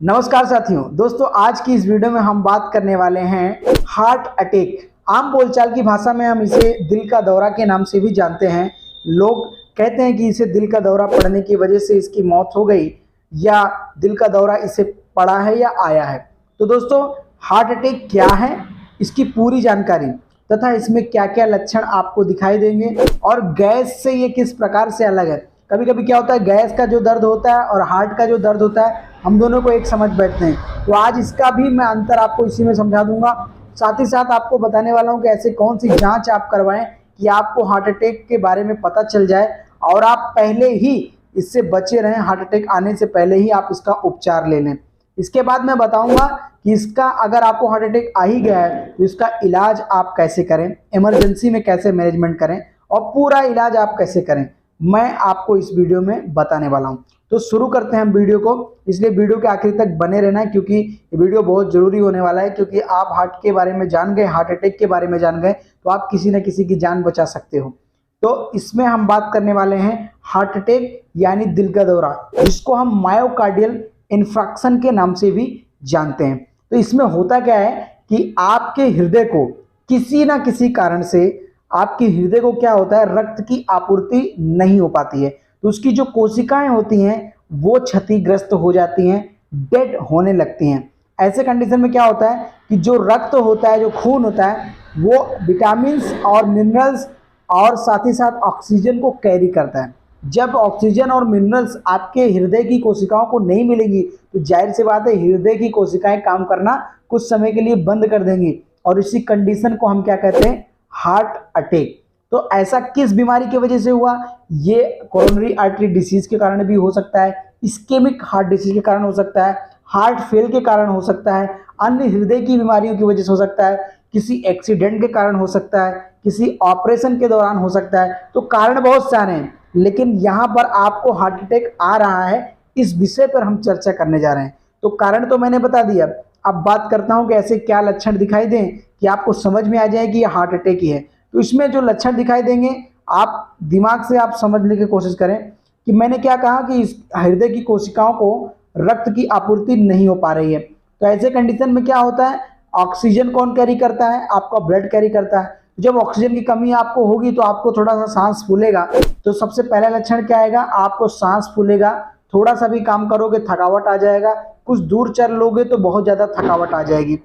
नमस्कार साथियों। दोस्तों, आज की इस वीडियो में हम बात करने वाले हैं हार्ट अटैक। आम बोलचाल की भाषा में हम इसे दिल का दौरा के नाम से भी जानते हैं। लोग कहते हैं कि इसे दिल का दौरा पड़ने की वजह से इसकी मौत हो गई या दिल का दौरा इसे पड़ा है या आया है। तो दोस्तों, हार्ट अटैक क्या है, इसकी पूरी जानकारी तथा इसमें क्या क्या लक्षण आपको दिखाई देंगे और गैस से ये किस प्रकार से अलग है। कभी कभी क्या होता है, गैस का जो दर्द होता है और हार्ट का जो दर्द होता है, हम दोनों को एक समझ बैठते हैं। तो आज इसका भी मैं अंतर आपको इसी में समझा दूंगा। साथ ही साथ आपको बताने वाला हूं कि ऐसे कौन सी जांच आप करवाएं कि आपको हार्ट अटैक के बारे में पता चल जाए और आप पहले ही इससे बचे रहें, हार्ट अटैक आने से पहले ही आप इसका उपचार ले लें। इसके बाद मैं बताऊंगा कि इसका अगर आपको हार्ट अटैक आ ही गया है तो इसका इलाज आप कैसे करें, इमरजेंसी में कैसे मैनेजमेंट करें और पूरा इलाज आप कैसे करें, मैं आपको इस वीडियो में बताने वाला हूं। तो शुरू करते हैं हम वीडियो को, इसलिए वीडियो के आखिर तक बने रहना है क्योंकि ये वीडियो बहुत जरूरी होने वाला है। क्योंकि आप हार्ट के बारे में जान गए, हार्ट अटैक के बारे में जान गए तो आप किसी न किसी की जान बचा सकते हो। तो इसमें हम बात करने वाले हैं हार्ट अटैक यानी दिल का दौरा, जिसको हम मायोकार्डियल इन्फ्राक्शन के नाम से भी जानते हैं। तो इसमें होता क्या है कि आपके हृदय को किसी ना किसी कारण से, आपके हृदय को क्या होता है, रक्त की आपूर्ति नहीं हो पाती है। तो उसकी जो कोशिकाएं होती हैं वो क्षतिग्रस्त हो जाती हैं, डेड होने लगती हैं। ऐसे कंडीशन में क्या होता है कि जो रक्त होता है, जो खून होता है, वो विटामिन्स और मिनरल्स और साथ ही साथ ऑक्सीजन को कैरी करता है। जब ऑक्सीजन और मिनरल्स आपके हृदय की कोशिकाओं को नहीं मिलेंगी तो जाहिर सी बात है हृदय की कोशिकाएं काम करना कुछ समय के लिए बंद कर देंगी और इसी कंडीशन को हम क्या कहते हैं, हार्ट अटैक। तो ऐसा किस बीमारी की वजह से हुआ? ये कोरोनरी आर्टरी डिसीज के कारण भी हो सकता है, इस्केमिक हार्ट डिसीज के कारण हो सकता है, हार्ट फेल के कारण हो सकता है, अन्य हृदय की बीमारियों की वजह से हो सकता है, किसी एक्सीडेंट के कारण हो सकता है, किसी ऑपरेशन के दौरान हो सकता है। तो कारण बहुत सारे हैं, लेकिन यहाँ पर आपको हार्ट अटैक आ रहा है, इस विषय पर हम चर्चा करने जा रहे हैं। तो कारण तो मैंने बता दिया, अब बात करता हूँ कि ऐसे क्या लक्षण दिखाई दें कि आपको समझ में आ जाए कि ये हार्ट अटैक ही है। तो इसमें जो लक्षण दिखाई देंगे, आप दिमाग से आप समझने की कोशिश करें कि मैंने क्या कहा कि इस हृदय की कोशिकाओं को रक्त की आपूर्ति नहीं हो पा रही है। तो ऐसे कंडीशन में क्या होता है, ऑक्सीजन कौन कैरी करता है? आपका ब्लड कैरी करता है। जब ऑक्सीजन की कमी आपको होगी तो आपको थोड़ा सा सांस फूलेगा। तो सबसे पहला लक्षण क्या आएगा, आपको सांस फूलेगा, थोड़ा सा भी काम करोगे थकावट आ जाएगा, कुछ दूर चल लोगे तो बहुत ज्यादा थकावट आ जाएगी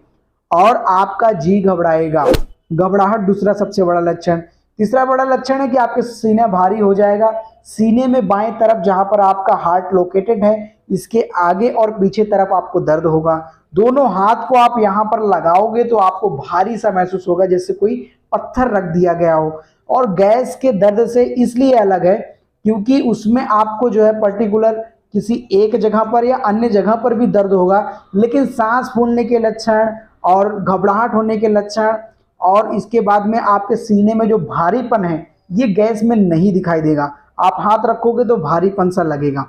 और आपका जी घबराएगा, घबराहट दूसरा सबसे बड़ा लक्षण। तीसरा बड़ा लक्षण है कि आपके सीना भारी हो जाएगा। सीने में बाएं तरफ जहां पर आपका हार्ट लोकेटेड है, इसके आगे और पीछे तरफ आपको दर्द होगा। दोनों हाथ को आप यहां पर लगाओगे तो आपको भारी सा महसूस होगा, जैसे कोई पत्थर रख दिया गया हो। और गैस के दर्द से इसलिए अलग है क्योंकि उसमें आपको जो है पर्टिकुलर किसी एक जगह पर या अन्य जगह पर भी दर्द होगा, लेकिन सांस फूलने के लक्षण और घबराहट होने के लक्षण और इसके बाद में आपके सीने में जो भारीपन है, ये गैस में नहीं दिखाई देगा। आप हाथ रखोगे तो भारीपन सा लगेगा।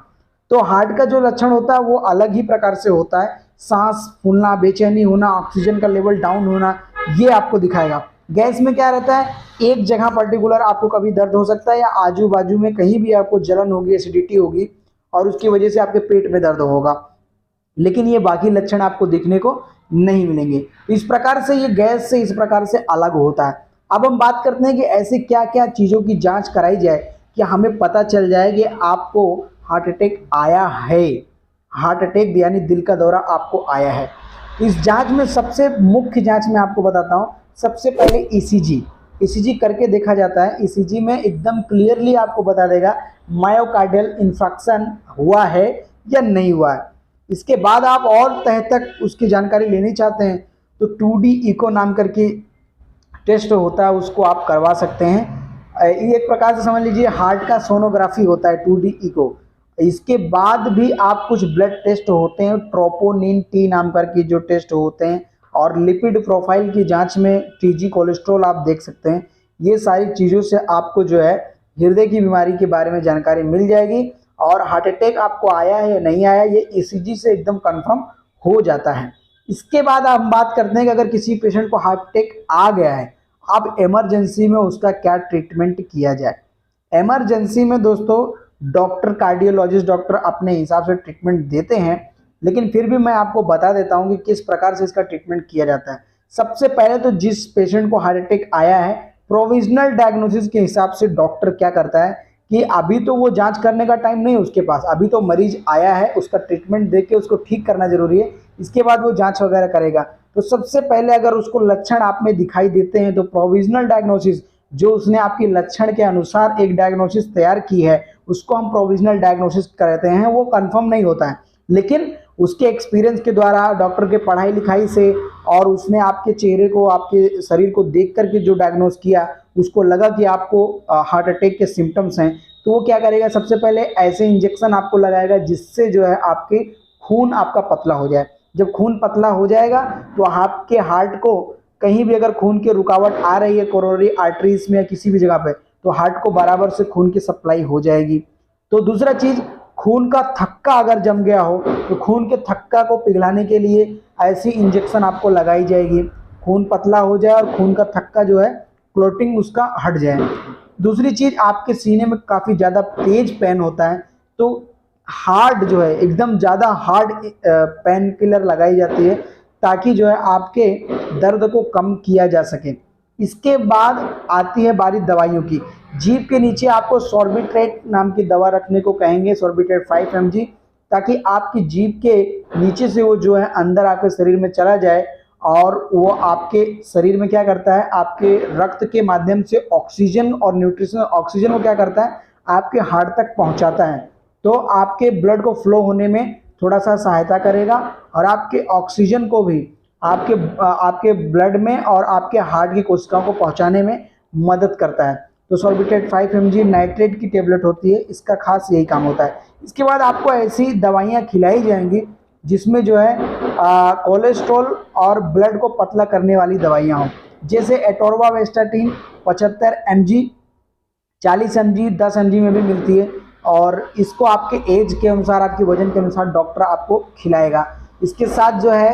तो हार्ट का जो लक्षण होता है वो अलग ही प्रकार से होता है। सांस फूलना, बेचैनी होना, ऑक्सीजन का लेवल डाउन होना, ये आपको दिखाएगा। गैस में क्या रहता है, एक जगह पर्टिकुलर आपको कभी दर्द हो सकता है या आजू बाजू में कहीं भी आपको जलन होगी, एसिडिटी होगी और उसकी वजह से आपके पेट में दर्द होगा, लेकिन ये बाकी लक्षण आपको देखने को नहीं मिलेंगे। इस प्रकार से ये गैस से इस प्रकार से अलग होता है। अब हम बात करते हैं कि ऐसे क्या क्या चीज़ों की जांच कराई जाए कि हमें पता चल जाए कि आपको हार्ट अटैक आया है, हार्ट अटैक यानी दिल का दौरा आपको आया है। इस जांच में सबसे मुख्य जांच मैं आपको बताता हूँ। सबसे पहले ईसीजी करके देखा जाता है। ईसीजी में एकदम क्लियरली आपको बता देगा मायोकार्डियल इन्फ्राक्शन हुआ है या नहीं हुआ है। इसके बाद आप और तह तक उसकी जानकारी लेनी चाहते हैं तो 2D इको नाम करके टेस्ट होता है, उसको आप करवा सकते हैं। ये एक प्रकार से समझ लीजिए हार्ट का सोनोग्राफी होता है 2D इको। इसके बाद भी आप कुछ ब्लड टेस्ट होते हैं, ट्रोपोनिन टी नाम करके जो टेस्ट होते हैं, और लिपिड प्रोफाइल की जांच में टीजी कोलेस्ट्रॉल आप देख सकते हैं। ये सारी चीज़ों से आपको जो है हृदय की बीमारी के बारे में जानकारी मिल जाएगी और हार्ट अटैक आपको आया है या नहीं आया ये ईसीजी से एकदम कंफर्म हो जाता है। इसके बाद हम बात करते हैं कि अगर किसी पेशेंट को हार्ट अटैक आ गया है, अब इमरजेंसी में उसका क्या ट्रीटमेंट किया जाए। इमरजेंसी में दोस्तों डॉक्टर, कार्डियोलॉजिस्ट डॉक्टर अपने हिसाब से ट्रीटमेंट देते हैं, लेकिन फिर भी मैं आपको बता देता हूं कि किस प्रकार से इसका ट्रीटमेंट किया जाता है। सबसे पहले तो जिस पेशेंट को हार्ट अटैक आया है, प्रोविजनल डायग्नोसिस के हिसाब से डॉक्टर क्या करता है कि अभी तो वो जांच करने का टाइम नहीं है उसके पास, अभी तो मरीज आया है, उसका ट्रीटमेंट देके उसको ठीक करना जरूरी है, इसके बाद वो जांच वगैरह करेगा। तो सबसे पहले अगर उसको लक्षण आप में दिखाई देते हैं तो प्रोविजनल डायग्नोसिस, जो उसने आपकी लक्षण के अनुसार एक डायग्नोसिस तैयार की है, उसको हम प्रोविजनल डायग्नोसिस कहते हैं। वो कंफर्म नहीं होता है, लेकिन उसके एक्सपीरियंस के द्वारा, डॉक्टर के पढ़ाई लिखाई से, और उसने आपके चेहरे को, आपके शरीर को देख करके जो डायग्नोस किया, उसको लगा कि आपको हार्ट अटैक के सिम्टम्स हैं, तो वो क्या करेगा, सबसे पहले ऐसे इंजेक्शन आपको लगाएगा जिससे जो है आपके खून आपका पतला हो जाए। जब खून पतला हो जाएगा तो आपके हार्ट को कहीं भी अगर खून की रुकावट आ रही है कोरोनरी आर्टरीज में या किसी भी जगह पे, तो हार्ट को बराबर से खून की सप्लाई हो जाएगी। तो दूसरा चीज, खून का थक्का अगर जम गया हो तो खून के थक्का को पिघलाने के लिए ऐसी इंजेक्शन आपको लगाई जाएगी, खून पतला हो जाए और खून का थक्का जो है क्लोटिंग उसका हट जाए। दूसरी चीज, आपके सीने में काफी ज्यादा तेज पेन होता है, तो हार्ड जो है एकदम ज़्यादा हार्ड पेन किलर लगाई जाती है ताकि जो है आपके दर्द को कम किया जा सके। इसके बाद आती है बारी दवाइयों की। जीभ के नीचे आपको सॉर्बिट्रेट नाम की दवा रखने को कहेंगे, सॉर्बिट्रेट 5 mg, ताकि आपकी जीभ के नीचे से वो जो है अंदर आपके शरीर में चला जाए और वो आपके शरीर में क्या करता है, आपके रक्त के माध्यम से ऑक्सीजन और न्यूट्रिशन, ऑक्सीजन को क्या करता है आपके हार्ट तक पहुंचाता है, तो आपके ब्लड को फ्लो होने में थोड़ा सा सहायता करेगा और आपके ऑक्सीजन को भी आपके ब्लड में और आपके हार्ट की कोशिकाओं को पहुंचाने में मदद करता है। तो सॉर्बिट्रेट 5 mg नाइट्रेट की टेबलेट होती है, इसका खास यही काम होता है। इसके बाद आपको ऐसी दवाइयाँ खिलाई जाएंगी जिसमें जो है कोलेस्ट्रॉल और ब्लड को पतला करने वाली दवाइयाँ हों, जैसे एटोर्वास्टैटिन 75 mg, 40 mg, 10 mg में भी मिलती है, और इसको आपके एज के अनुसार, आपके वजन के अनुसार डॉक्टर आपको खिलाएगा। इसके साथ जो है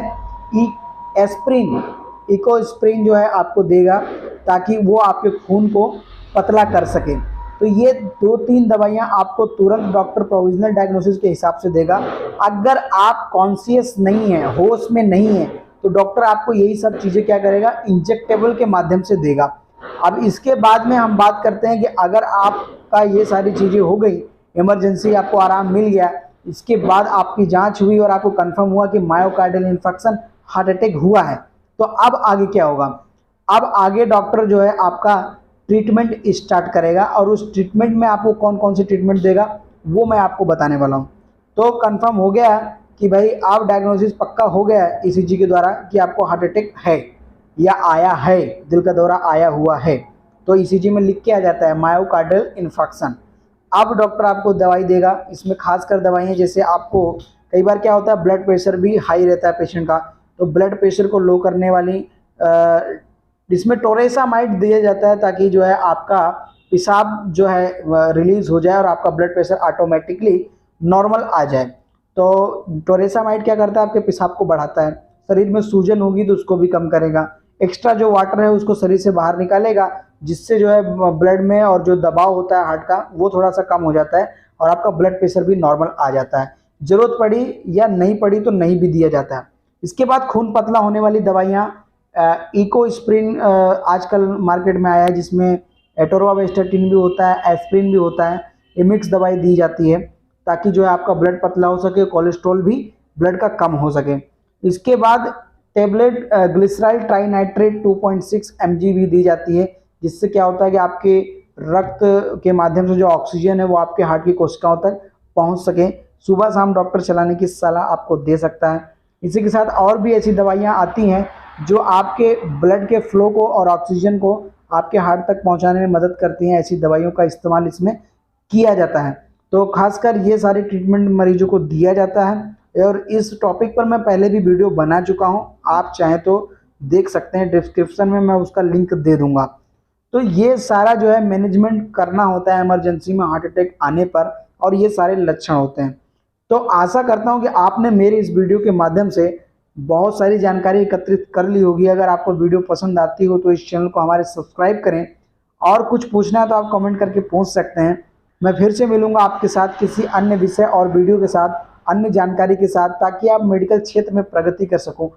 एस्प्रिन, इकोस्प्रिन जो है आपको देगा ताकि वो आपके खून को पतला कर सके। तो ये 2-3 दवाइयाँ आपको तुरंत डॉक्टर प्रोविजनल डायग्नोसिस के हिसाब से देगा। अगर आप कॉन्शियस नहीं है, होश में नहीं है, तो डॉक्टर आपको यही सब चीज़ें क्या करेगा, इंजेक्टेबल के माध्यम से देगा। अब इसके बाद में हम बात करते हैं कि अगर आपका ये सारी चीज़ें हो गई, इमरजेंसी आपको आराम मिल गया, इसके बाद आपकी जांच हुई और आपको कंफर्म हुआ कि मायोकार्डियल इन्फेक्शन, हार्ट अटैक हुआ है, तो अब आगे क्या होगा। अब आगे डॉक्टर जो है आपका ट्रीटमेंट स्टार्ट करेगा, और उस ट्रीटमेंट में आपको कौन कौन सी ट्रीटमेंट देगा वो मैं आपको बताने वाला हूँ। तो कंफर्म हो गया कि भाई आप डायग्नोसिस पक्का हो गया ईसीजी के द्वारा कि आपको हार्ट अटैक है या आया है, दिल का दौरा आया हुआ है, तो ईसीजी में लिख के आ जाता है मायोकार्डियल इन्फेक्शन। अब डॉक्टर आपको दवाई देगा, इसमें खासकर दवाइयाँ, जैसे आपको कई बार क्या होता है ब्लड प्रेशर भी हाई रहता है पेशेंट का, तो ब्लड प्रेशर को लो करने वाली जिसमें टोरेसामाइड दिया जाता है ताकि जो है आपका पेशाब जो है रिलीज हो जाए और आपका ब्लड प्रेशर ऑटोमेटिकली नॉर्मल आ जाए। तो टोरेसामाइड क्या करता है, आपके पेशाब को बढ़ाता है, शरीर में सूजन होगी तो उसको भी कम करेगा, एक्स्ट्रा जो वाटर है उसको शरीर से बाहर निकालेगा, जिससे जो है ब्लड में और जो दबाव होता है हार्ट का वो थोड़ा सा कम हो जाता है और आपका ब्लड प्रेशर भी नॉर्मल आ जाता है। जरूरत पड़ी या नहीं पड़ी तो नहीं भी दिया जाता है। इसके बाद खून पतला होने वाली दवाइयाँ, इकोस्प्रिन आजकल मार्केट में आया है, जिसमें एटोर्वास्टैटिन भी होता है, एस्प्रिन भी होता है, ये मिक्स दवाई दी जाती है ताकि जो है आपका ब्लड पतला हो सके, कोलेस्ट्रॉल भी ब्लड का कम हो सके। इसके बाद टेबलेट ग्लिसराइल ट्राइनाइट्रेट 2.6 mg भी दी जाती है, जिससे क्या होता है कि आपके रक्त के माध्यम से जो ऑक्सीजन है वो आपके हार्ट की कोशिकाओं तक पहुंच सके। सुबह शाम डॉक्टर चलाने की सलाह आपको दे सकता है। इसी के साथ और भी ऐसी दवाइयां आती हैं जो आपके ब्लड के फ्लो को और ऑक्सीजन को आपके हार्ट तक पहुंचाने में मदद करती हैं। ऐसी दवाइयों का इस्तेमाल इसमें किया जाता है। तो खासकर ये सारे ट्रीटमेंट मरीजों को दिया जाता है और इस टॉपिक पर मैं पहले भी वीडियो बना चुका हूं, आप चाहें तो देख सकते हैं, डिस्क्रिप्शन में मैं उसका लिंक दे दूंगा। तो ये सारा जो है मैनेजमेंट करना होता है इमरजेंसी में हार्ट अटैक आने पर, और ये सारे लक्षण होते हैं। तो आशा करता हूं कि आपने मेरी इस वीडियो के माध्यम से बहुत सारी जानकारी एकत्रित कर ली होगी। अगर आपको वीडियो पसंद आती हो तो इस चैनल को हमारे सब्सक्राइब करें, और कुछ पूछना है तो आप कमेंट करके पूछ सकते हैं। मैं फिर से मिलूंगा आपके साथ किसी अन्य विषय और वीडियो के साथ। अन्य जानकारी के साथ, ताकि आप मेडिकल क्षेत्र में प्रगति कर सको।